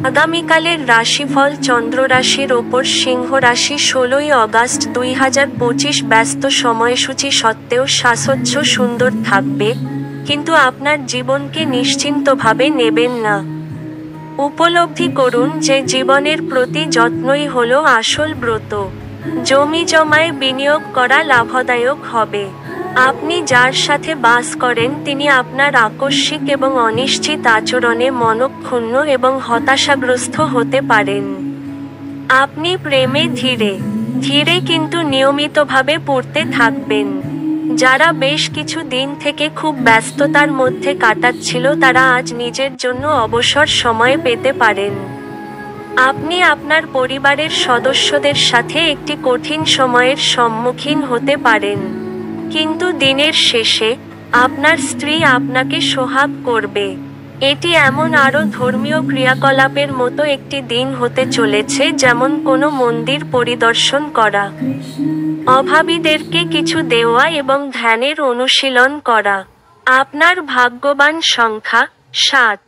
আগামীকালের রাশিফল চন্দ্র রাশির ওপর সিংহ রাশি ১৬ই আগস্ট ২০২৫ ব্যস্ত সময়সূচি সত্ত্বেও সাজসজ্জ সুন্দর থাকবে, কিন্তু আপনার জীবনকে নিশ্চিন্তভাবে নেবেন না। উপলব্ধি করুন যে জীবনের প্রতি যত্নই হলো আসল ব্রত। জমিজমায় বিনিয়োগ করা লাভদায়ক হবে। আপনি যার সাথে বাস করেন তিনি আপনার আকস্মিক এবং অনিশ্চিত আচরণে মনক্ষুণ্ণ এবং হতাশাগ্রস্ত হতে পারেন। আপনি প্রেমে ধীরে ধীরে কিন্তু নিয়মিতভাবে পড়তে থাকবেন। যারা বেশ কিছু দিন থেকে খুব ব্যস্ততার মধ্যে কাটাচ্ছিল তারা আজ নিজের জন্য অবসর সময় পেতে পারেন। আপনি আপনার পরিবারের সদস্যদের সাথে একটি কঠিন সময়ের সম্মুখীন হতে পারেন, কিন্তু দিনের শেষে আপনার স্ত্রী আপনাকে সোহাগ করবে। এটি এমন আরও ধর্মীয় ক্রিয়াকলাপের মতো একটি দিন হতে চলেছে, যেমন কোনো মন্দির পরিদর্শন করা, অভাবীদেরকে কিছু দেওয়া এবং ধ্যানের অনুশীলন করা। আপনার ভাগ্যবান সংখ্যা ৭।